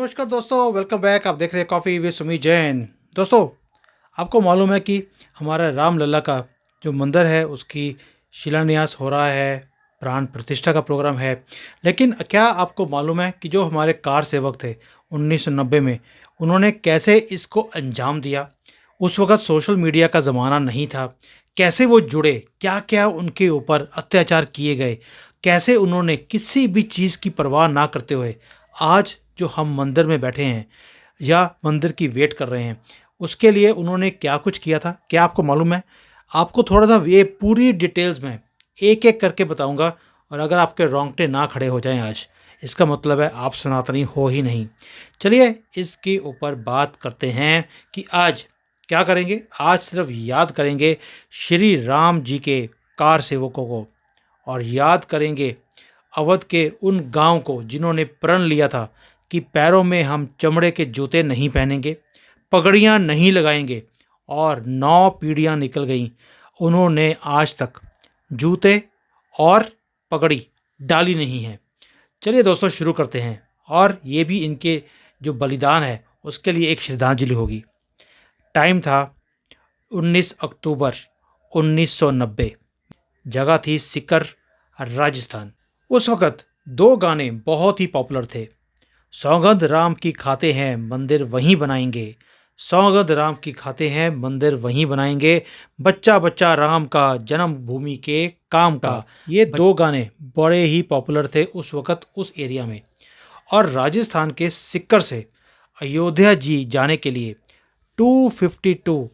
नमस्कार दोस्तों, welcome back. आप देख रहे हैं कॉफ़ी विद सुमी जैन। दोस्तों, आपको मालूम है कि हमारा रामलला का जो मंदिर है उसकी शिलान्यास हो रहा है, प्राण प्रतिष्ठा का प्रोग्राम है। लेकिन क्या आपको मालूम है कि जो हमारे कार सेवक थे 1990 में, उन्होंने कैसे इसको अंजाम दिया? उस वक़्त सोशल मीडिया का ज़माना नहीं था। कैसे वो जुड़े? क्या-क्या उनके ऊपर अत्याचार किए गए? कैसे उन्होंने किसी भी चीज़ की परवाह ना करते हुए आज जो हम मंदिर में बैठे हैं या मंदिर की वेट कर रहे हैं, उसके लिए उन्होंने क्या कुछ किया था? क्या आपको मालूम है? आपको थोड़ा-सा ये पूरी डिटेल्स में एक-एक करके बताऊँगा। और अगर आपके रोंगटे ना खड़े हो जाएँ आज, इसका मतलब है आप सनातनी हो ही नहीं। चलिए इसके ऊपर बात करते हैं कि आज क्या करेंगे? आज सिर्फ़ याद करेंगे श्री राम जी के कार सेवकों को, और याद करेंगे अवध के उन गाँव को जिन्होंने प्रण लिया था कि पैरों में हम चमड़े के जूते नहीं पहनेंगे, पगड़ियाँ नहीं लगाएंगे, और 9 पीढ़ियाँ निकल गईं, उन्होंने आज तक जूते और पगड़ी डाली नहीं है। चलिए दोस्तों शुरू करते हैं, और ये भी इनके जो बलिदान है उसके लिए एक श्रद्धांजलि होगी। टाइम था 19 अक्टूबर 1990। जगह थी सीकर, राजस्थान। उस वक़्त 2 गाने बहुत ही पॉपुलर थे। सौगंध राम की खाते हैं मंदिर वहीं बनाएंगे, सौगंध राम की खाते हैं मंदिर वहीं बनाएंगे, बच्चा बच्चा राम का जन्मभूमि के काम का। ये 2 गाने बड़े ही पॉपुलर थे उस वक़्त उस एरिया में। और राजस्थान के सीकर से अयोध्या जी जाने के लिए 252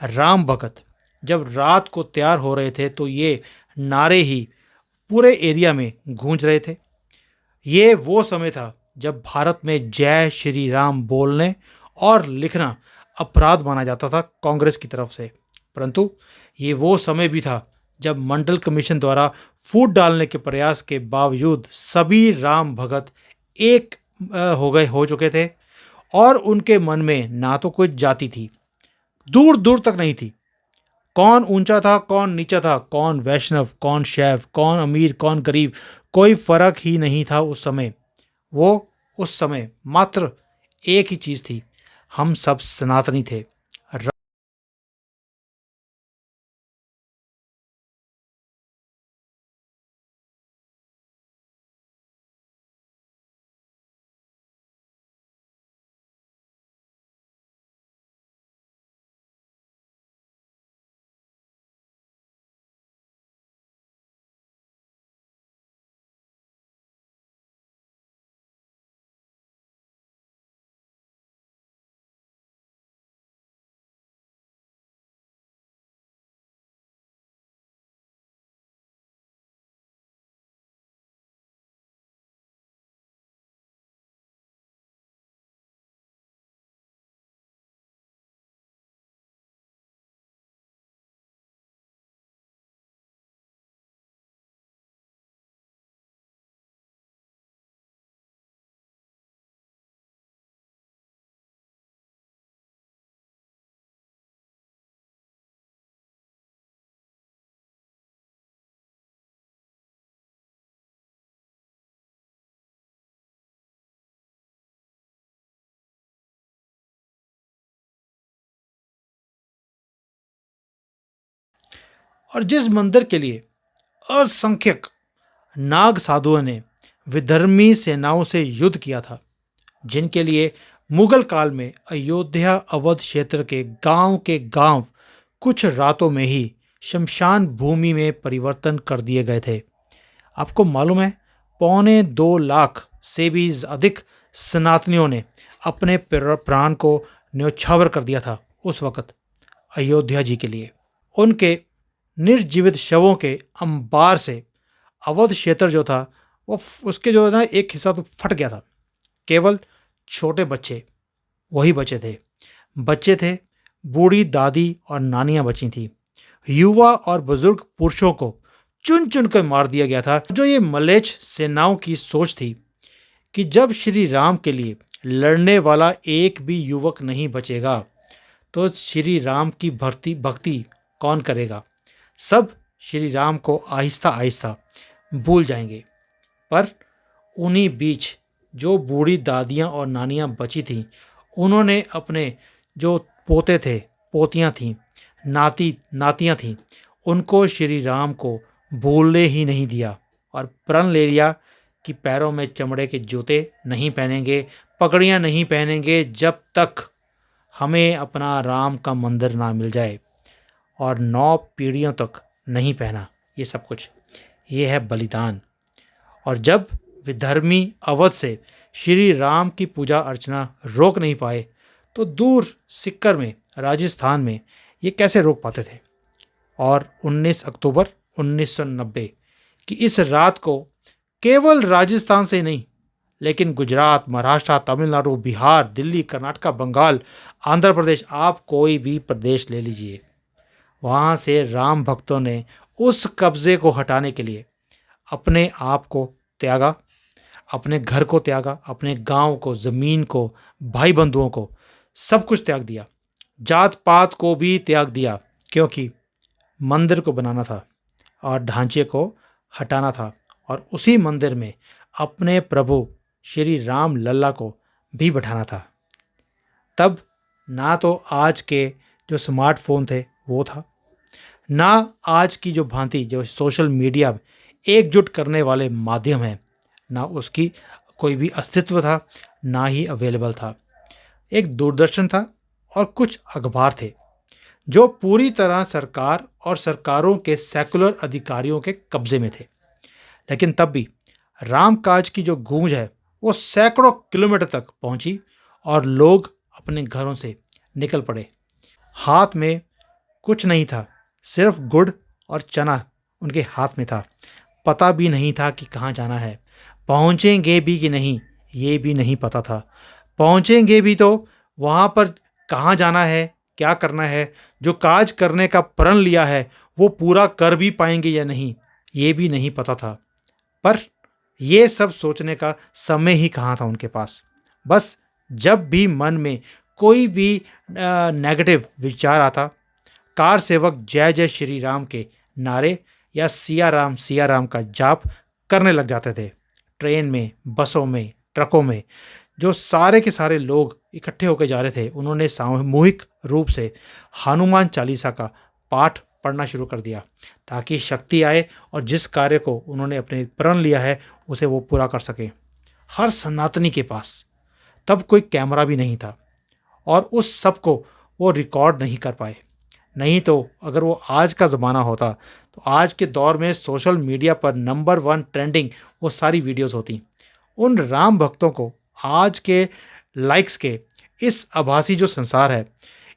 राम भगत जब रात को तैयार हो रहे थे तो ये नारे ही पूरे एरिया में गूंज रहे थे। ये वो समय था जब भारत में जय श्री राम बोलने और लिखना अपराध माना जाता था कांग्रेस की तरफ से। परंतु ये वो समय भी था जब मंडल कमीशन द्वारा फूट डालने के प्रयास के बावजूद सभी राम भगत एक हो चुके थे, और उनके मन में ना तो कोई जाति थी, दूर दूर तक नहीं थी। कौन ऊंचा था, कौन नीचा था, कौन वैष्णव, कौन शैव, कौन अमीर, कौन गरीब, कोई फर्क ही नहीं था उस समय। वो उस समय मात्र एक ही चीज थी, हम सब सनातनी थे। और जिस मंदिर के लिए असंख्यक नाग साधुओं ने विधर्मी सेनाओं से युद्ध किया था, जिनके लिए मुगल काल में अयोध्या अवध क्षेत्र के गांव कुछ रातों में ही शमशान भूमि में परिवर्तन कर दिए गए थे। आपको मालूम है, 2.25 लाख से भी अधिक सनातनियों ने अपने प्राण को न्यौछावर कर दिया था उस वक़्त अयोध्या जी के लिए। उनके निर्जीवित शवों के अंबार से अवध क्षेत्र जो था वो उसके जो है ना एक हिस्सा तो फट गया था। केवल छोटे बच्चे वही बचे थे। बच्चे थे, बूढ़ी दादी और नानियां बची थी। युवा और बुजुर्ग पुरुषों को चुन चुन कर मार दिया गया था। जो ये मलेच्छ सेनाओं की सोच थी कि जब श्री राम के लिए लड़ने वाला एक भी युवक नहीं बचेगा तो श्री राम की भक्ति भक्ति कौन करेगा। सब श्री राम को आहिस्ता आहिस्ता भूल जाएंगे। पर उन्हीं बीच जो बूढ़ी दादियाँ और नानियाँ बची थीं, उन्होंने अपने जो पोते थे, पोतियाँ थीं, नाती नातियाँ थीं, उनको श्री राम को भूलने ही नहीं दिया और प्रण ले लिया कि पैरों में चमड़े के जूते नहीं पहनेंगे, पगड़ियाँ नहीं पहनेंगे जब तक हमें अपना राम का मंदिर ना मिल जाए, और 9 पीढ़ियों तक नहीं पहना ये सब कुछ। ये है बलिदान। और जब विधर्मी अवध से श्री राम की पूजा अर्चना रोक नहीं पाए, तो दूर सिक्कर में, राजस्थान में ये कैसे रोक पाते थे। और 19 अक्टूबर 1990 की इस रात को केवल राजस्थान से नहीं, लेकिन गुजरात, महाराष्ट्र, तमिलनाडु, बिहार, दिल्ली, कर्नाटक, बंगाल, आंध्र प्रदेश, आप कोई भी प्रदेश ले लीजिए, वहाँ से राम भक्तों ने उस कब्जे को हटाने के लिए अपने आप को त्यागा, अपने घर को त्यागा, अपने गांव को, ज़मीन को, भाई बंधुओं को, सब कुछ त्याग दिया, जात पात को भी त्याग दिया, क्योंकि मंदिर को बनाना था और ढांचे को हटाना था, और उसी मंदिर में अपने प्रभु श्री राम लल्ला को भी बैठाना था। तब ना तो आज के जो स्मार्टफोन थे वो था, ना आज की जो भांति जो सोशल मीडिया एकजुट करने वाले माध्यम हैं, ना उसकी कोई भी अस्तित्व था, ना ही अवेलेबल था। एक दूरदर्शन था और कुछ अखबार थे जो पूरी तरह सरकार और सरकारों के सेकुलर अधिकारियों के कब्जे में थे। लेकिन तब भी रामकाज की जो गूंज है वो सैकड़ों किलोमीटर तक पहुंची और लोग अपने घरों से निकल पड़े। हाथ में कुछ नहीं था, सिर्फ गुड़ और चना उनके हाथ में था। पता भी नहीं था कि कहाँ जाना है, पहुँचेंगे भी कि नहीं ये भी नहीं पता था। पहुँचेंगे भी तो वहाँ पर कहाँ जाना है, क्या करना है, जो काज करने का प्रण लिया है वो पूरा कर भी पाएंगे या नहीं ये भी नहीं पता था। पर ये सब सोचने का समय ही कहाँ था उनके पास। बस जब भी मन में कोई भी नेगेटिव विचार आता, कार सेवक जय जय श्री राम के नारे या सिया राम का जाप करने लग जाते थे। ट्रेन में, बसों में, ट्रकों में जो सारे के सारे लोग इकट्ठे होकर जा रहे थे, उन्होंने सामूहिक रूप से हनुमान चालीसा का पाठ पढ़ना शुरू कर दिया, ताकि शक्ति आए और जिस कार्य को उन्होंने अपने प्रण लिया है उसे वो पूरा कर सकें। हर सनातनी के पास तब कोई कैमरा भी नहीं था और उस सब को वो रिकॉर्ड नहीं कर पाए। नहीं तो अगर वो आज का ज़माना होता तो आज के दौर में सोशल मीडिया पर नंबर 1 ट्रेंडिंग वो सारी वीडियोस होती। उन राम भक्तों को आज के लाइक्स के इस आभासी जो संसार है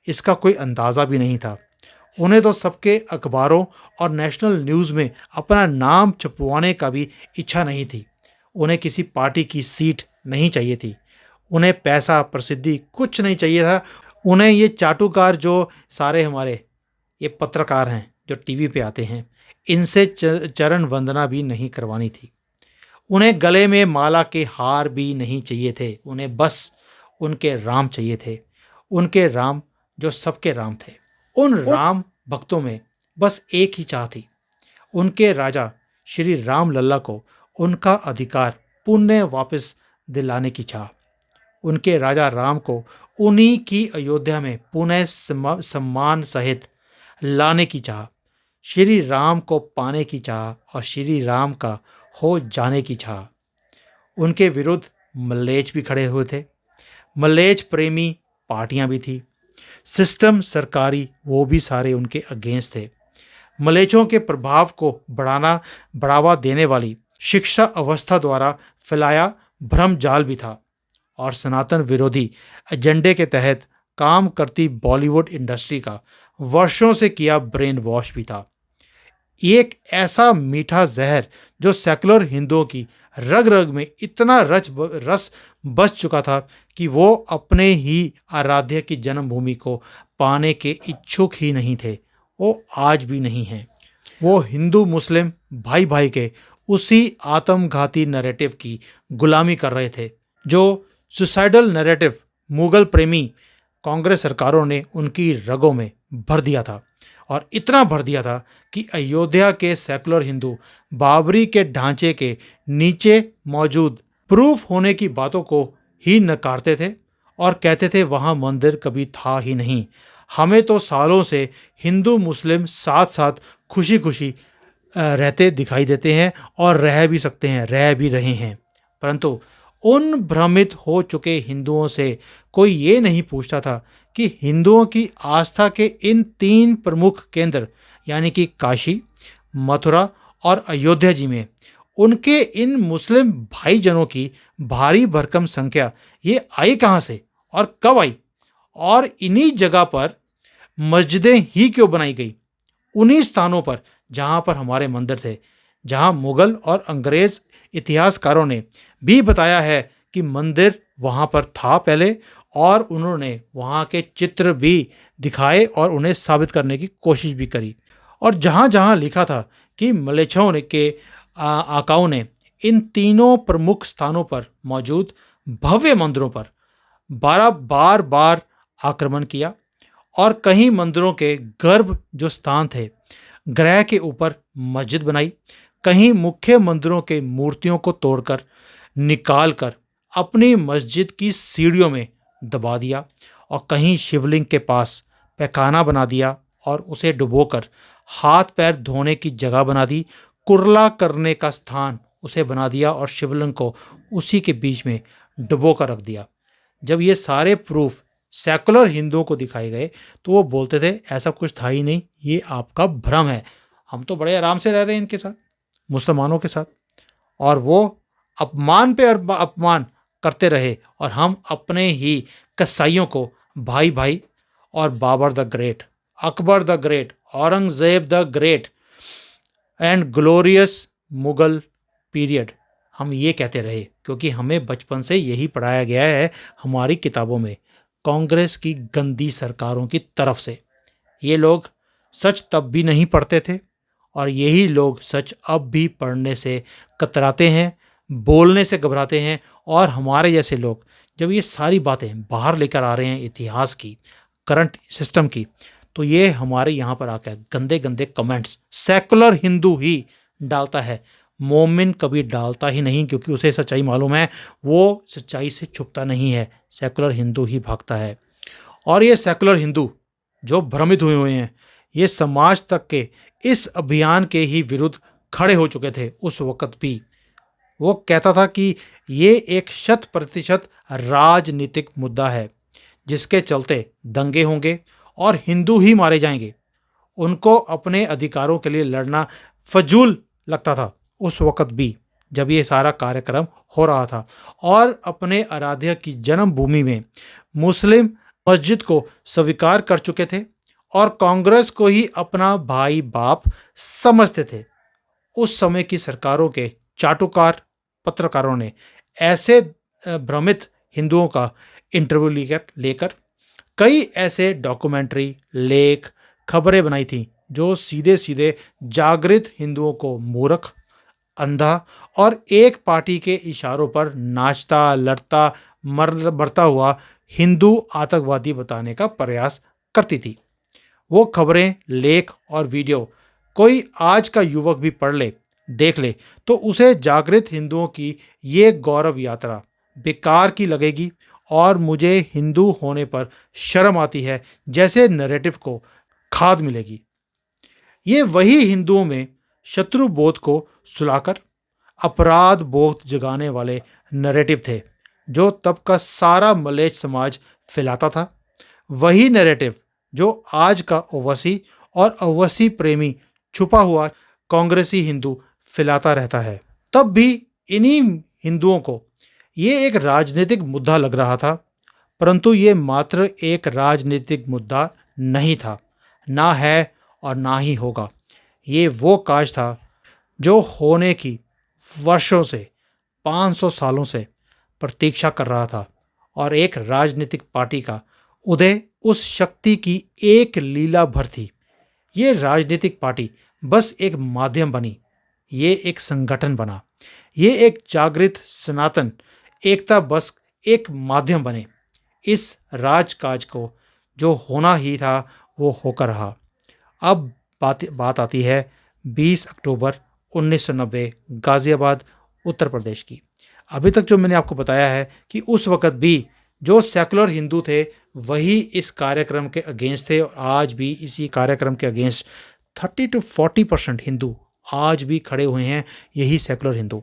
इसका कोई अंदाज़ा भी नहीं था। उन्हें तो सबके अखबारों और नेशनल न्यूज़ में अपना नाम छपवाने का भी इच्छा नहीं थी। उन्हें किसी पार्टी की सीट नहीं चाहिए थी, उन्हें पैसा, प्रसिद्धि कुछ नहीं चाहिए था। उन्हें ये चाटुकार जो सारे हमारे ये पत्रकार हैं जो टीवी पे आते हैं, इनसे चरण वंदना भी नहीं करवानी थी। उन्हें गले में माला के हार भी नहीं चाहिए थे। उन्हें बस उनके राम चाहिए थे, उनके राम जो सबके राम थे। उन राम भक्तों में बस एक ही चाह थी, उनके राजा श्री राम लल्ला को उनका अधिकार पुण्य वापस दिलाने की चाह, उनके राजा राम को उन्हीं की अयोध्या में पुनः सम्मान सहित लाने की चाह, श्री राम को पाने की चाह और श्री राम का हो जाने की चाह। उनके विरुद्ध मल्लेच भी खड़े हुए थे, मल्लेच प्रेमी पार्टियां भी थी, सिस्टम सरकारी वो भी सारे उनके अगेंस्ट थे। मलेच्छों के प्रभाव को बढ़ावा देने वाली शिक्षा अवस्था द्वारा फैलाया भ्रम जाल भी था, और सनातन विरोधी एजेंडे के तहत काम करती बॉलीवुड इंडस्ट्री का वर्षों से किया ब्रेन वॉश भी था। एक ऐसा मीठा जहर जो सेकुलर हिंदुओं की रग रग में इतना रस बस चुका था कि वो अपने ही आराध्य की जन्मभूमि को पाने के इच्छुक ही नहीं थे। वो आज भी नहीं हैं। वो हिंदू मुस्लिम भाई भाई के उसी आत्मघाती नैरेटिव की गुलामी कर रहे थे, जो सुसाइडल नैरेटिव मुगल प्रेमी कांग्रेस सरकारों ने उनकी रगों में भर दिया था, और इतना भर दिया था कि अयोध्या के सेकुलर हिंदू बाबरी के ढांचे के नीचे मौजूद प्रूफ होने की बातों को ही नकारते थे और कहते थे वहाँ मंदिर कभी था ही नहीं। हमें तो सालों से हिंदू मुस्लिम साथ साथ खुशी खुशी रहते दिखाई देते हैं और रह भी सकते हैं, रह भी रहे हैं। परंतु उन भ्रमित हो चुके हिंदुओं से कोई ये नहीं पूछता था कि हिंदुओं की आस्था के इन तीन प्रमुख केंद्र यानी कि काशी, मथुरा और अयोध्या जी में उनके इन मुस्लिम भाईजनों की भारी भरकम संख्या ये आई कहाँ से और कब आई, और इन्हीं जगह पर मस्जिदें ही क्यों बनाई गई, उन्हीं स्थानों पर जहां पर हमारे मंदिर थे, जहां मुगल और अंग्रेज इतिहासकारों ने भी बताया है कि मंदिर वहां पर था पहले, और उन्होंने वहां के चित्र भी दिखाए और उन्हें साबित करने की कोशिश भी करी। और जहां जहां लिखा था कि मलेच्छों ने के आकाओं ने इन तीनों प्रमुख स्थानों पर मौजूद भव्य मंदिरों पर बार बार आक्रमण किया और कहीं मंदिरों के गर्भ जो स्थान थे ग्रह के ऊपर मस्जिद बनाई, कहीं मुख्य मंदिरों के मूर्तियों को तोड़कर निकाल कर अपनी मस्जिद की सीढ़ियों में दबा दिया, और कहीं शिवलिंग के पास पैखाना बना दिया और उसे डुबोकर हाथ पैर धोने की जगह बना दी, कुर्ला करने का स्थान उसे बना दिया और शिवलिंग को उसी के बीच में डुबो कर रख दिया। जब ये सारे प्रूफ सेकुलर हिंदुओं को दिखाए गए तो वो बोलते थे ऐसा कुछ था ही नहीं, ये आपका भ्रम है, हम तो बड़े आराम से रह रहे हैं इनके साथ, मुसलमानों के साथ। और वो अपमान पे अपमान करते रहे और हम अपने ही कसाईयों को भाई भाई और Babur the great, Akbar the great, Aurangzeb the great and glorious Mughal period हम ये कहते रहे, क्योंकि हमें बचपन से यही पढ़ाया गया है हमारी किताबों में कांग्रेस की गंदी सरकारों की तरफ से। ये लोग सच तब भी नहीं पढ़ते थे और यही लोग सच अब भी पढ़ने से कतराते हैं, बोलने से घबराते हैं। और हमारे जैसे लोग जब ये सारी बातें बाहर लेकर आ रहे हैं इतिहास की, करंट सिस्टम की, तो ये हमारे यहाँ पर आकर गंदे गंदे कमेंट्स सेकुलर हिंदू ही डालता है, मोमिन कभी डालता ही नहीं, क्योंकि उसे सच्चाई मालूम है, वो सच्चाई से छुपता नहीं है, सेकुलर हिंदू ही भागता है। और ये सेकुलर हिंदू जो भ्रमित हुए हुए हैं, ये समाज तक के इस अभियान के ही विरुद्ध खड़े हो चुके थे उस वक्त भी। वो कहता था कि ये एक 100% राजनीतिक मुद्दा है जिसके चलते दंगे होंगे और हिंदू ही मारे जाएंगे। उनको अपने अधिकारों के लिए लड़ना फजूल लगता था उस वक्त भी जब ये सारा कार्यक्रम हो रहा था, और अपने आराध्य की जन्मभूमि में मुस्लिम मस्जिद को स्वीकार कर चुके थे और कांग्रेस को ही अपना भाई बाप समझते थे। उस समय की सरकारों के चाटुकार पत्रकारों ने ऐसे भ्रमित हिंदुओं का इंटरव्यू लेकर कई ऐसे डॉक्यूमेंट्री, लेख, खबरें बनाई थी जो सीधे सीधे जागृत हिंदुओं को मूर्ख, अंधा और एक पार्टी के इशारों पर नाचता लड़ता मरता हुआ हिंदू आतंकवादी बताने का प्रयास करती थी। वो खबरें, लेख और वीडियो कोई आज का युवक भी पढ़ ले, देख ले, तो उसे जागृत हिंदुओं की ये गौरव यात्रा बेकार की लगेगी और मुझे हिंदू होने पर शर्म आती है जैसे नैरेटिव को खाद मिलेगी। ये वही हिंदुओं में शत्रु बोध को सुलाकर अपराध बोध जगाने वाले नैरेटिव थे जो तब का सारा मलेच्छ समाज फैलाता था। वही नैरेटिव जो आज का ओवैसी और ओवैसी प्रेमी छुपा हुआ कांग्रेसी हिंदू फैलाता रहता है। तब भी इन्हीं हिंदुओं को ये एक राजनीतिक मुद्दा लग रहा था, परंतु ये मात्र एक राजनीतिक मुद्दा नहीं था, ना है और ना ही होगा। ये वो काज था जो होने की वर्षों से, 500 सालों से प्रतीक्षा कर रहा था, और एक राजनीतिक पार्टी का उदय उस शक्ति की एक लीला भर थी। ये राजनीतिक पार्टी बस एक माध्यम बनी, ये एक संगठन बना, ये एक जागृत सनातन एकता बस एक माध्यम बने। इस राजकाज को जो होना ही था वो होकर रहा। अब बात आती है 20 अक्टूबर 1990 गाज़ियाबाद उत्तर प्रदेश की। अभी तक जो मैंने आपको बताया है कि उस वक़्त भी जो सेकुलर हिंदू थे वही इस कार्यक्रम के अगेंस्ट थे और आज भी इसी कार्यक्रम के अगेंस्ट 30 टू 40% हिंदू आज भी खड़े हुए हैं, यही सेकुलर हिंदू।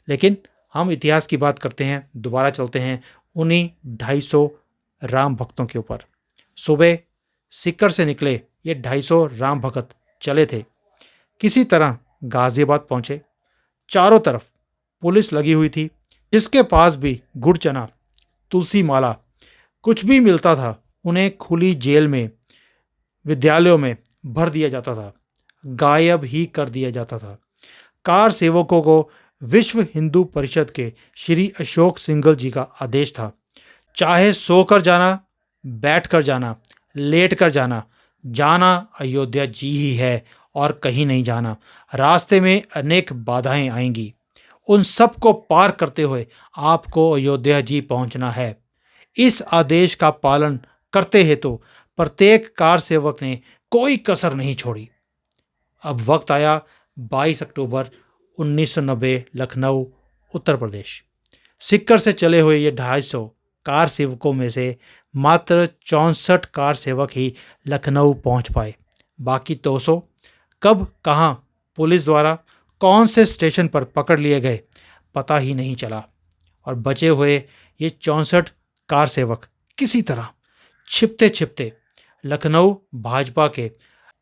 लेकिन हम इतिहास की बात करते हैं, दोबारा चलते हैं उन्हीं 250 राम भक्तों के ऊपर। सुबह सीकर से निकले ये 250 राम भक्त चले थे, किसी तरह गाजियाबाद पहुंचे। चारों तरफ पुलिस लगी हुई थी, जिसके पास भी गुड़ चना, तुलसी माला कुछ भी मिलता था उन्हें खुली जेल में, विद्यालयों में भर दिया जाता था, गायब ही कर दिया जाता था। कार सेवकों को विश्व हिंदू परिषद के श्री अशोक सिंघल जी का आदेश था, चाहे सोकर जाना, बैठ कर जाना, लेट कर जाना, जाना अयोध्या जी ही है और कहीं नहीं जाना। रास्ते में अनेक बाधाएं आएंगी, उन सब को पार करते हुए आपको अयोध्या जी पहुंचना है। इस आदेश का पालन करते हेतु प्रत्येक कार सेवक ने कोई कसर नहीं छोड़ी। अब वक्त आया 22 अक्टूबर 1990, लखनऊ, उत्तर प्रदेश। सीकर से चले हुए ये 250 कार सेवकों में से मात्र 64 कार सेवक ही लखनऊ पहुंच पाए। बाकी 200 कब, कहां, पुलिस द्वारा कौन से स्टेशन पर पकड़ लिए गए पता ही नहीं चला और बचे हुए ये 64 कार सेवक किसी तरह छिपते छिपते लखनऊ भाजपा के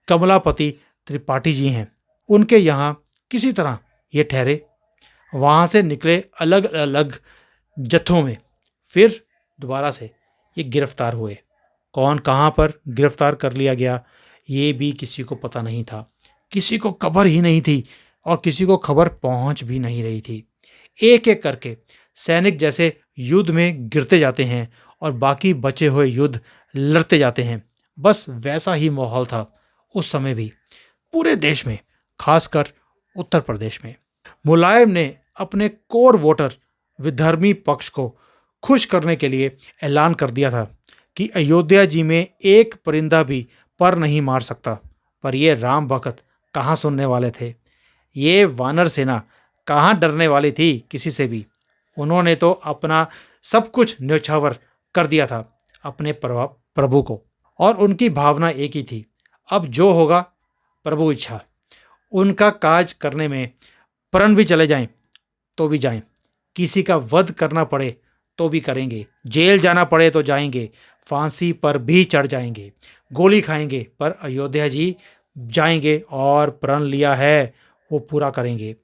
कमलापति त्रिपाठी जी हैं, उनके यहाँ किसी तरह ये ठहरे। वहाँ से निकले अलग अलग जत्थों में, फिर दोबारा से ये गिरफ्तार हुए। कौन कहाँ पर गिरफ्तार कर लिया गया ये भी किसी को पता नहीं था, किसी को खबर ही नहीं थी और किसी को खबर पहुंच भी नहीं रही थी। एक एक करके सैनिक जैसे युद्ध में गिरते जाते हैं और बाकी बचे हुए युद्ध लड़ते जाते हैं, बस वैसा ही माहौल था उस समय भी पूरे देश में, खासकर उत्तर प्रदेश में। मुलायम ने अपने कोर वोटर विधर्मी पक्ष को खुश करने के लिए ऐलान कर दिया था कि अयोध्या जी में एक परिंदा भी पर नहीं मार सकता। पर ये राम भक्त कहाँ सुनने वाले थे, ये वानर सेना कहाँ डरने वाली थी किसी से भी। उन्होंने तो अपना सब कुछ न्यौछावर कर दिया था अपने प्रभु को, और उनकी भावना एक ही थी, अब जो होगा प्रभु इच्छा। उनका काज करने में प्रण भी चले जाएं तो भी जाएं, किसी का वध करना पड़े तो भी करेंगे, जेल जाना पड़े तो जाएंगे, फांसी पर भी चढ़ जाएंगे, गोली खाएंगे, पर अयोध्या जी जाएंगे और प्रण लिया है वो पूरा करेंगे।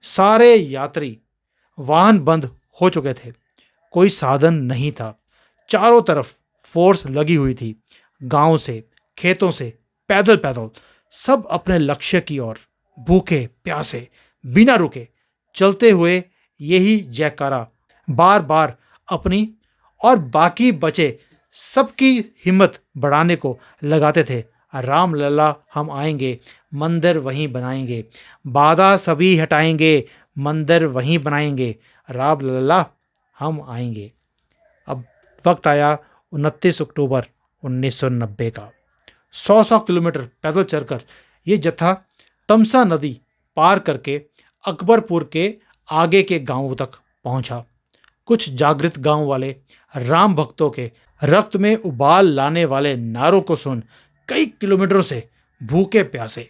सारे यात्री वाहन बंद हो चुके थे, कोई साधन नहीं था, चारों तरफ फोर्स लगी हुई थी, गांव से, खेतों से, पैदल पैदल सब अपने लक्ष्य की ओर भूखे प्यासे बिना रुके चलते हुए यही जयकारा बार बार अपनी और बाकी बचे सबकी हिम्मत बढ़ाने को लगाते थे। राम लला हम आएंगे, मंदिर वहीं बनाएंगे, बाधा सभी हटाएंगे, मंदिर वहीं बनाएंगे, राम लला हम आएंगे। अब वक्त आया 29 अक्टूबर 1990 का। 100 किलोमीटर पैदल चलकर ये जत्था तमसा नदी पार करके अकबरपुर के आगे के गांवों तक पहुंचा। कुछ जागृत गांव वाले राम भक्तों के रक्त में उबाल लाने वाले नारों को सुन कई किलोमीटरों से भूखे प्यासे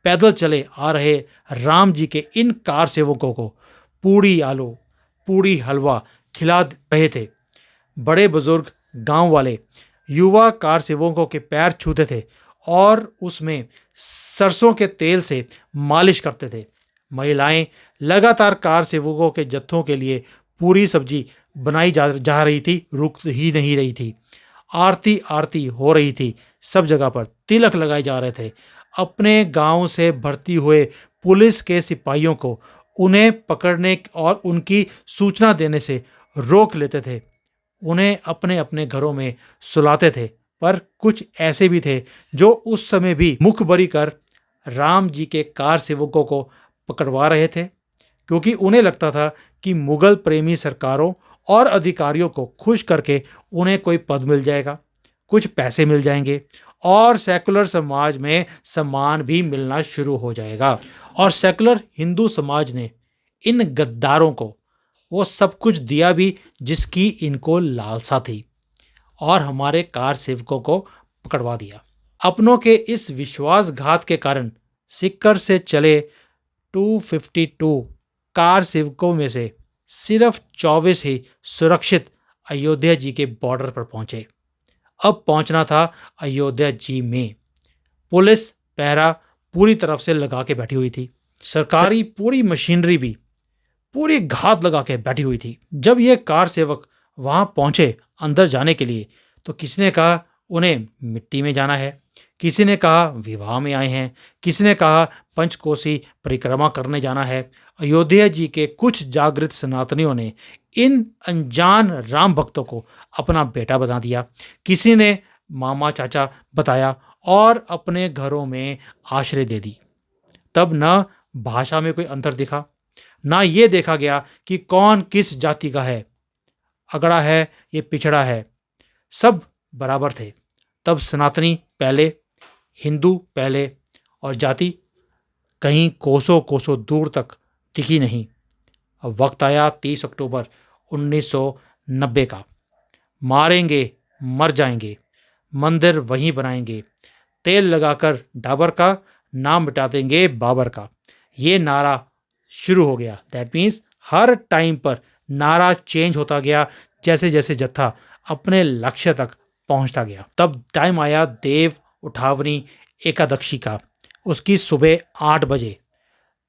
पैदल चले आ रहे राम जी के इन कार सेवकों को पूड़ी आलू, पूड़ी हलवा खिला रहे थे। बड़े बुजुर्ग गांव वाले युवा कार सेवकों के पैर छूते थे और उसमें सरसों के तेल से मालिश करते थे। महिलाएं लगातार कार सेवकों के जत्थों के लिए पूरी सब्जी बनाई जा रही थी, रुक ही नहीं रही थी। आरती आरती हो रही थी, सब जगह पर तिलक लगाए जा रहे थे। अपने गांव से भर्ती हुए पुलिस के सिपाहियों को उन्हें पकड़ने और उनकी सूचना देने से रोक लेते थे, उन्हें अपने अपने घरों में सुलाते थे। पर कुछ ऐसे भी थे जो उस समय भी मुखबरी कर राम जी के कार सेवकों को पकड़वा रहे थे, क्योंकि उन्हें लगता था कि मुगल प्रेमी सरकारों और अधिकारियों को खुश करके उन्हें कोई पद मिल जाएगा, कुछ पैसे मिल जाएंगे और सेकुलर समाज में सम्मान भी मिलना शुरू हो जाएगा। और सेकुलर हिंदू समाज ने इन गद्दारों को वो सब कुछ दिया भी जिसकी इनको लालसा थी और हमारे कार सेवकों को पकड़वा दिया। अपनों के इस विश्वासघात के कारण सिक्कर से चले 252 कार सेवकों में से सिर्फ 24 ही सुरक्षित अयोध्या जी के बॉर्डर पर पहुंचे। अब पहुंचना था अयोध्या जी में। पुलिस पहरा पूरी तरफ से लगा के बैठी हुई थी। सरकारी पूरी मशीनरी भी पूरी घात लगा के बैठी हुई थी। जब ये कार सेवक वहां पहुंचे अंदर जाने के लिए, तो किसी ने कहा उन्हें मिट्टी में जाना है, किसी ने कहा विवाह में आए हैं, किसी ने कहा पंचकोसी परिक्रमा करने जाना है। अयोध्या जी के कुछ जागृत सनातनियों ने इन अनजान राम भक्तों को अपना बेटा बता दिया, किसी ने मामा चाचा बताया और अपने घरों में आश्रय दे दी। तब न भाषा में कोई अंतर दिखा, ना ये देखा गया कि कौन किस जाति का है, अगड़ा है ये पिछड़ा है, सब बराबर थे। तब सनातनी पहले, हिंदू पहले और जाति कहीं कोसों कोसों दूर तक दिखी नहीं। अब वक्त आया 30 अक्टूबर 1990 का। मारेंगे मर जाएंगे, मंदिर वहीं बनाएंगे, तेल लगाकर डाबर का, नाम मिटा देंगे बाबर का, ये नारा शुरू हो गया। दैट मीन्स हर टाइम पर नारा चेंज होता गया जैसे जैसे जत्था अपने लक्ष्य तक पहुंचता गया। तब टाइम आया देव उठावनी एकादशी का, उसकी सुबह 8 बजे।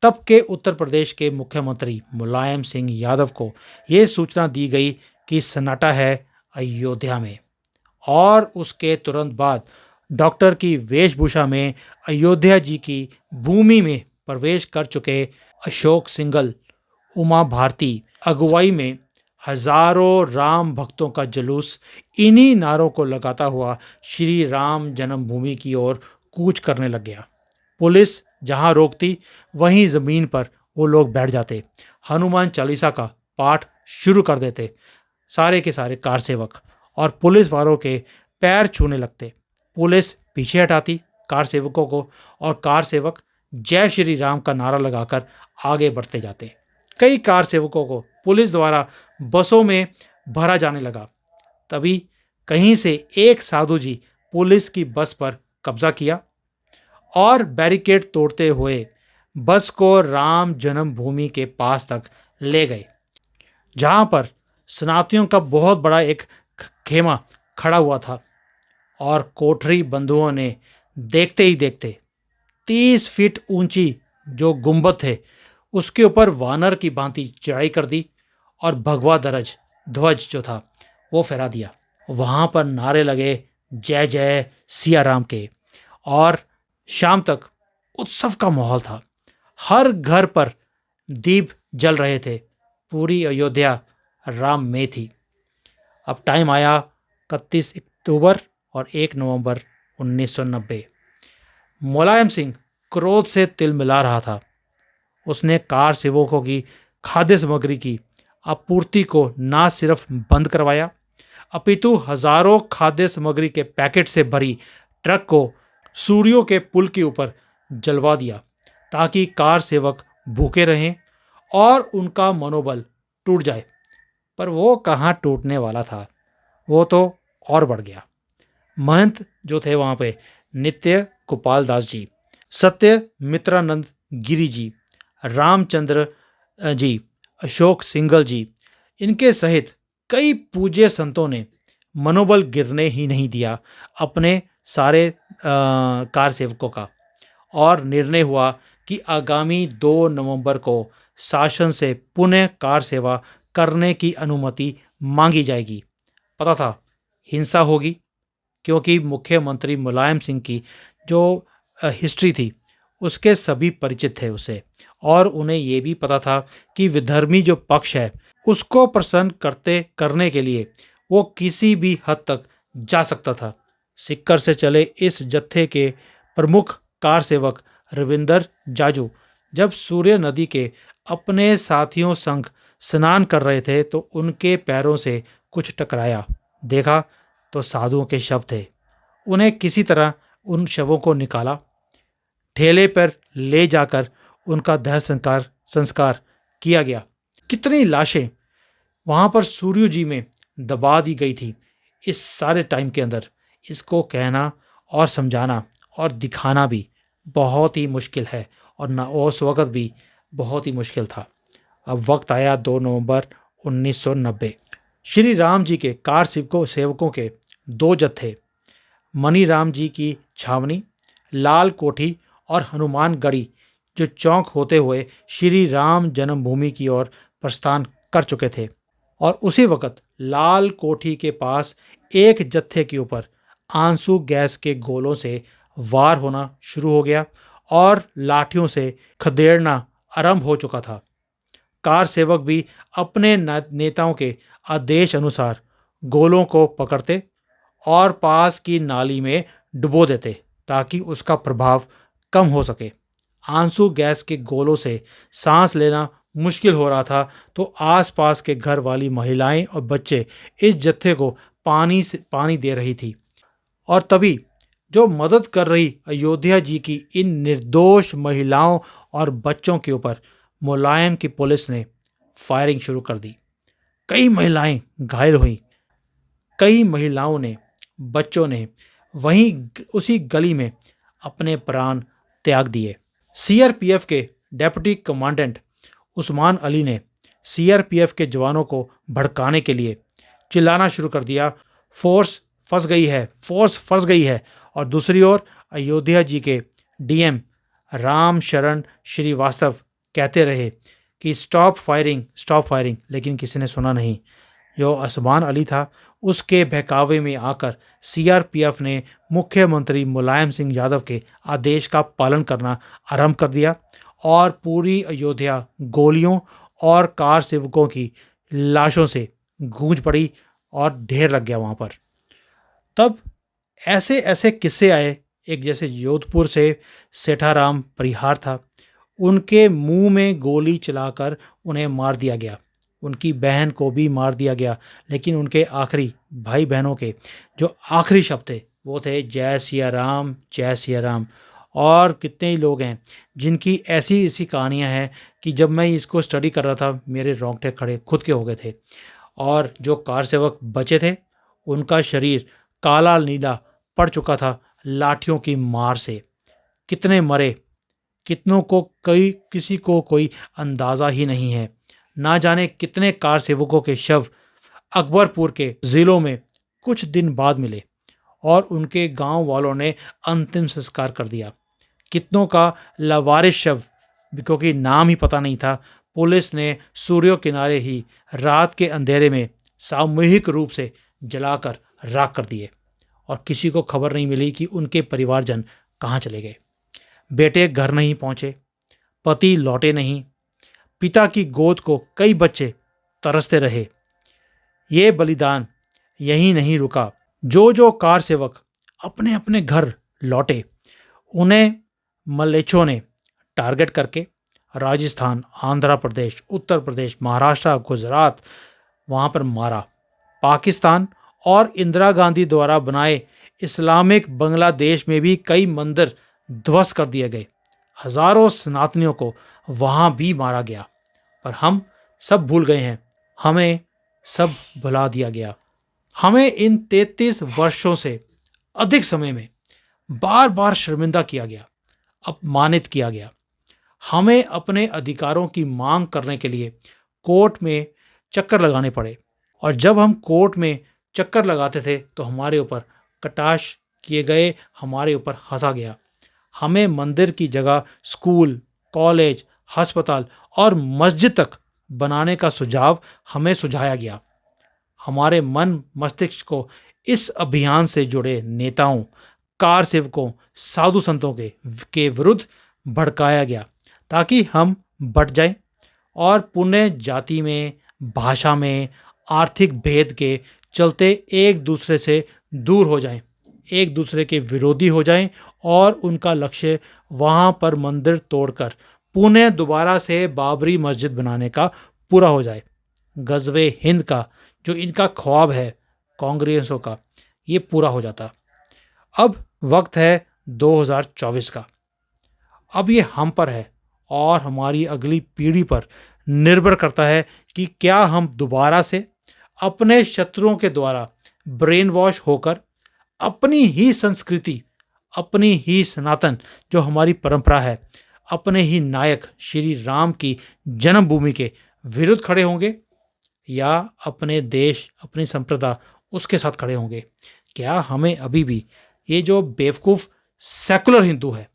तब के उत्तर प्रदेश के मुख्यमंत्री मुलायम सिंह यादव को यह सूचना दी गई कि सन्नाटा है अयोध्या में। और उसके तुरंत बाद डॉक्टर की वेशभूषा में अयोध्या जी की भूमि में प्रवेश कर चुके अशोक सिंघल, उमा भारती अगुवाई में हजारों राम भक्तों का जुलूस इन्हीं नारों को लगाता हुआ श्री राम जन्मभूमि की ओर कूच करने लग गया। पुलिस जहां रोकती वहीं जमीन पर वो लोग बैठ जाते, हनुमान चालीसा का पाठ शुरू कर देते सारे के सारे कार सेवक, और पुलिस वालों के पैर छूने लगते। पुलिस पीछे हटाती कार सेवकों को और कार सेवक जय श्री राम का नारा लगाकर आगे बढ़ते जाते। कई कार सेवकों को पुलिस द्वारा बसों में भरा जाने लगा। तभी कहीं से एक साधु जी पुलिस की बस पर कब्जा किया और बैरिकेड तोड़ते हुए बस को राम जन्मभूमि के पास तक ले गए, जहां पर सनातनियों का बहुत बड़ा एक खेमा खड़ा हुआ था। और कोठरी बंधुओं ने देखते ही देखते 30 फीट ऊंची जो गुंबद थे उसके ऊपर वानर की भांति चढ़ाई कर दी और भगवा दरज ध्वज जो था वो फहरा दिया। वहां पर नारे लगे जय जय सिया राम के, और शाम तक उत्सव का माहौल था। हर घर पर दीप जल रहे थे, पूरी अयोध्या राम में थी। अब टाइम आया 31 अक्टूबर और 1 नवंबर 1990। मुलायम सिंह क्रोध से तिल मिला रहा था। उसने कार सेवकों की खाद्य सामग्री की आपूर्ति को ना सिर्फ बंद करवाया, अपितु हजारों खाद्य सामग्री के पैकेट से भरी ट्रक को सूर्यों के पुल के ऊपर जलवा दिया, ताकि कार सेवक भूखे रहें और उनका मनोबल टूट जाए। पर वो कहाँ टूटने वाला था, वो तो और बढ़ गया। महंत जो थे वहाँ पे नित्य गोपाल दास जी, सत्य मित्रानंद गिरी जी, रामचंद्र जी, अशोक सिंघल जी, इनके सहित कई पूज्य संतों ने मनोबल गिरने ही नहीं दिया अपने सारे कार सेवकों का। और निर्णय हुआ कि आगामी 2 नवंबर को शासन से पुनः कार सेवा करने की अनुमति मांगी जाएगी। पता था हिंसा होगी, क्योंकि मुख्यमंत्री मुलायम सिंह की जो हिस्ट्री थी उसके सभी परिचित थे उसे, और उन्हें ये भी पता था कि विधर्मी जो पक्ष है उसको प्रसन्न करने के लिए वो किसी भी हद तक जा सकता था। सिक्कर से चले इस जत्थे के प्रमुख कार सेवक रविंदर जाजू जब सूर्य नदी के अपने साथियों संग स्नान कर रहे थे तो उनके पैरों से कुछ टकराया। देखा तो साधुओं के शव थे। उन्हें किसी तरह उन शवों को निकाला, ठेले पर ले जाकर उनका संस्कार किया गया। कितनी लाशें वहाँ पर सूर्य जी में दबा दी गई थी। इस सारे टाइम के अंदर इसको कहना और समझाना और दिखाना भी बहुत ही मुश्किल है, और ना उस वक़्त भी बहुत ही मुश्किल था। अब वक़्त आया 2 नवंबर 1990। श्री राम जी के कार सेवकों के 2 जत्थे, मनी राम जी की छावनी, लाल कोठी और हनुमानगढ़ी, जो चौक होते हुए श्री राम जन्मभूमि की ओर प्रस्थान कर चुके थे। और उसी वक़्त लाल कोठी के पास एक जत्थे के ऊपर आंसू गैस के गोलों से वार होना शुरू हो गया और लाठियों से खदेड़ना आरंभ हो चुका था। कार सेवक भी अपने नेताओं के आदेश अनुसार गोलों को पकड़ते और पास की नाली में डुबो देते ताकि उसका प्रभाव कम हो सके। आंसू गैस के गोलों से सांस लेना मुश्किल हो रहा था, तो आसपास के घर वाली महिलाएं और बच्चे इस जत्थे को पानी दे रही थी। और तभी जो मदद कर रही अयोध्या जी की इन निर्दोष महिलाओं और बच्चों के ऊपर मुलायम की पुलिस ने फायरिंग शुरू कर दी। कई महिलाएं घायल हुईं। कई महिलाओं ने, बच्चों ने उसी गली में अपने प्राण त्याग दिए। सीआरपीएफ के डेप्यूटी कमांडेंट उस्मान अली ने सीआरपीएफ के जवानों को भड़काने के लिए चिल्लाना शुरू कर दिया, फोर्स फंस गई है, फोर्स फंस गई है। और दूसरी ओर अयोध्या जी के डीएम राम शरण श्रीवास्तव कहते रहे कि स्टॉप फायरिंग, लेकिन किसी ने सुना नहीं। जो उस्मान अली था, उसके बहकावे में आकर सीआरपीएफ ने मुख्यमंत्री मुलायम सिंह यादव के आदेश का पालन करना आरंभ कर दिया और पूरी अयोध्या गोलियों और कार सेवकों की लाशों से गूंज पड़ी और ढेर लग गया वहाँ पर। तब ऐसे ऐसे किस्से आए। एक जैसे जोधपुर से सेठाराम परिहार था, उनके मुंह में गोली चलाकर उन्हें मार दिया गया। उनकी बहन को भी मार दिया गया, लेकिन उनके आखिरी भाई बहनों के जो आखिरी शब्द थे वो थे जय सिया राम, जय सिया राम। और कितने ही लोग हैं जिनकी ऐसी ऐसी कहानियां हैं कि जब मैं इसको स्टडी कर रहा था मेरे रोंगटे खड़े खुद के हो गए थे। और जो कार सेवक बचे थे उनका शरीर काला नीला पड़ चुका था लाठियों की मार से। कितने मरे, कितनों को किसी को कोई अंदाज़ा ही नहीं है। ना जाने कितने कार सेवकों के शव अकबरपुर के ज़िलों में कुछ दिन बाद मिले और उनके गांव वालों ने अंतिम संस्कार कर दिया। कितनों का लावारिस शव, क्योंकि नाम ही पता नहीं था, पुलिस ने सूर्यों किनारे ही रात के अंधेरे में सामूहिक रूप से जलाकर राख कर दिए और किसी को खबर नहीं मिली कि उनके परिवारजन कहाँ चले गए। बेटे घर नहीं पहुँचे, पति लौटे नहीं, पिता की गोद को कई बच्चे तरसते रहे। ये बलिदान यहीं नहीं रुका। जो कार सेवक अपने अपने घर लौटे उन्हें मलेच्छों ने टारगेट करके राजस्थान, आंध्र प्रदेश, उत्तर प्रदेश, महाराष्ट्र, गुजरात वहाँ पर मारा। पाकिस्तान और इंदिरा गांधी द्वारा बनाए इस्लामिक बांग्लादेश में भी कई मंदिर ध्वस्त कर दिए गए। हजारों सनातनियों को वहाँ भी मारा गया। पर हम सब भूल गए हैं, हमें सब भुला दिया गया। हमें इन 33 वर्षों से अधिक समय में बार बार शर्मिंदा किया गया, अपमानित किया गया। हमें अपने अधिकारों की मांग करने के लिए कोर्ट में चक्कर लगाने पड़े, और जब हम कोर्ट में चक्कर लगाते थे तो हमारे ऊपर कटाक्ष किए गए, हमारे ऊपर हंसा गया। हमें मंदिर की जगह स्कूल, कॉलेज, अस्पताल और मस्जिद तक बनाने का सुझाव हमें सुझाया गया। हमारे मन मस्तिष्क को इस अभियान से जुड़े नेताओं, कार सेवकों, साधु संतों के विरुद्ध भड़काया गया ताकि हम बढ़ जाएं और पुण्य जाति में, भाषा में, आर्थिक भेद के चलते एक दूसरे से दूर हो जाएं, एक दूसरे के विरोधी हो जाएं और उनका लक्ष्य वहां पर मंदिर तोड़कर पुनः दोबारा से बाबरी मस्जिद बनाने का पूरा हो जाए। गज़वे हिंद का जो इनका ख्वाब है कांग्रेसों का, ये पूरा हो जाता। अब वक्त है 2024 का। अब ये हम पर है और हमारी अगली पीढ़ी पर निर्भर करता है कि क्या हम दोबारा से अपने शत्रुओं के द्वारा ब्रेन वॉश होकर अपनी ही संस्कृति, अपनी ही सनातन जो हमारी परंपरा है, अपने ही नायक श्री राम की जन्मभूमि के विरुद्ध खड़े होंगे, या अपने देश, अपनी संप्रदा उसके साथ खड़े होंगे। क्या हमें अभी भी ये जो बेवकूफ़ सेकुलर हिंदू है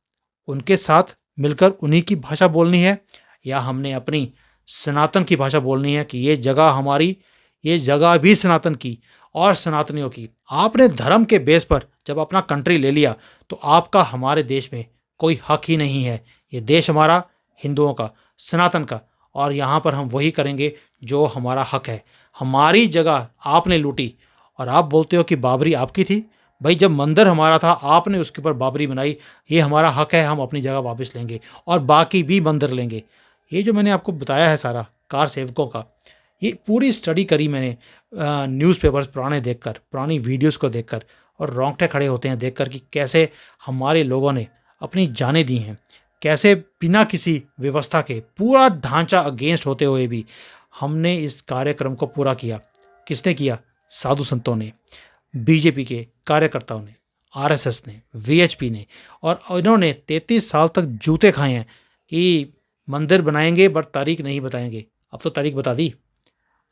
उनके साथ मिलकर उन्हीं की भाषा बोलनी है, या हमने अपनी सनातन की भाषा बोलनी है कि ये जगह हमारी, ये जगह भी सनातन की और सनातनियों की। आपने धर्म के बेस पर जब अपना कंट्री ले लिया तो आपका हमारे देश में कोई हक ही नहीं है। ये देश हमारा, हिंदुओं का, सनातन का, और यहाँ पर हम वही करेंगे जो हमारा हक है। हमारी जगह आपने लूटी और आप बोलते हो कि बाबरी आपकी थी। भाई जब मंदिर हमारा था आपने उसके ऊपर बाबरी बनाई, ये हमारा हक है, हम अपनी जगह वापस लेंगे और बाकी भी मंदिर लेंगे। ये जो मैंने आपको बताया है सारा कार सेवकों का, ये पूरी स्टडी करी मैंने न्यूज़पेपर्स पुराने देखकर, पुरानी वीडियोस को देखकर, और रोंगटे खड़े होते हैं देखकर कि कैसे हमारे लोगों ने अपनी जानें दी हैं, कैसे बिना किसी व्यवस्था के, पूरा ढांचा अगेंस्ट होते हुए भी हमने इस कार्यक्रम को पूरा किया। किसने किया? साधु संतों ने, बीजेपी के कार्यकर्ताओं ने, आरएसएस ने, वीएचपी ने, और इन्होंने 33 साल तक जूते खाए हैं कि मंदिर बनाएंगे बट तारीख नहीं बताएंगे। अब तो तारीख बता दी।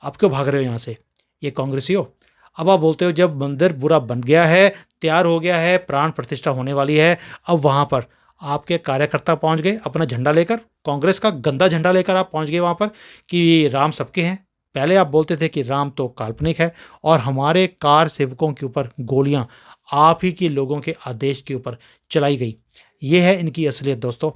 आप क्यों भाग रहे हो यहाँ से, ये कांग्रेसी हो? अब आप बोलते हो जब मंदिर पूरा बन गया है, तैयार हो गया है, प्राण प्रतिष्ठा होने वाली है, अब वहाँ पर आपके कार्यकर्ता पहुँच गए अपना झंडा लेकर, कांग्रेस का गंदा झंडा लेकर आप पहुँच गए वहाँ पर कि राम सबके हैं। पहले आप बोलते थे कि राम तो काल्पनिक है और हमारे कार सेवकों के ऊपर गोलियां आप ही के लोगों के आदेश के ऊपर चलाई गई। ये है इनकी असलियत दोस्तों।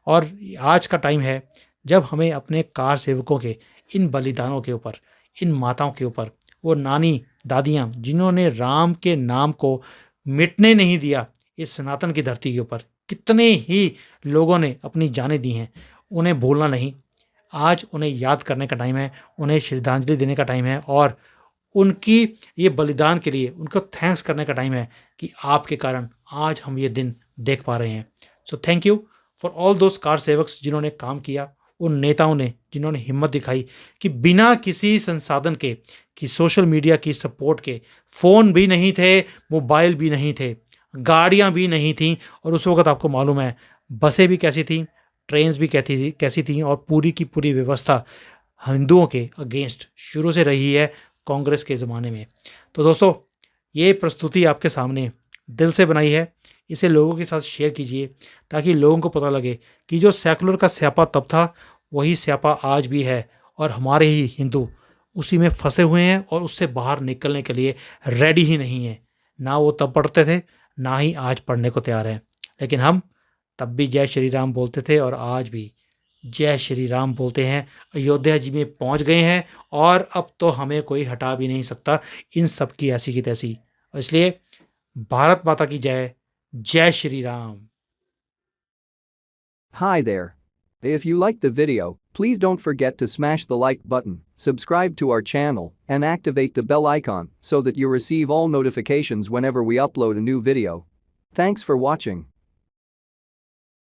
और आज का टाइम है जब हमें अपने कार सेवकों के इन बलिदानों के ऊपर, इन माताओं के ऊपर, वो नानी दादियाँ जिन्होंने राम के नाम को मिटने नहीं दिया इस सनातन की धरती के ऊपर, कितने ही लोगों ने अपनी जानें दी हैं, उन्हें भूलना नहीं। आज उन्हें याद करने का टाइम है, उन्हें श्रद्धांजलि देने का टाइम है, और उनकी ये बलिदान के लिए उनको थैंक्स करने का टाइम है कि आपके कारण आज हम ये दिन देख पा रहे हैं। So thank you for all those car sevaks जिन्होंने काम किया, उन नेताओं ने जिन्होंने हिम्मत दिखाई कि बिना किसी संसाधन के, कि सोशल मीडिया की सपोर्ट के, फ़ोन भी नहीं थे, मोबाइल भी नहीं थे, गाड़ियाँ भी नहीं थीं, और उस वक्त आपको मालूम है बसें भी कैसी थीं, ट्रेन्स भी कैसी थी, और पूरी की पूरी व्यवस्था हिंदुओं के अगेंस्ट शुरू से रही है कांग्रेस के ज़माने में। तो दोस्तों ये प्रस्तुति आपके सामने दिल से बनाई है, इसे लोगों के साथ शेयर कीजिए ताकि लोगों को पता लगे कि जो सेकुलर का स्यापा तब था वही स्यापा आज भी है, और हमारे ही हिंदू उसी में फंसे हुए हैं और उससे बाहर निकलने के लिए रेडी ही नहीं है। ना वो तब पढ़ते थे, ना ही आज पढ़ने को तैयार हैं, लेकिन हम तब भी जय श्री राम बोलते थे और आज भी जय श्री राम बोलते हैं। अयोध्या जी में पहुंच गए हैं और अब तो हमें कोई हटा भी नहीं सकता इन सब की ऐसी की तैसी। और इसलिए भारत माता की जय, जय Shri Ram. Hi there. If you liked the video, please don't forget to smash the like button, subscribe to our channel, and activate the bell icon so that you receive all notifications whenever we upload a new video. Thanks for watching.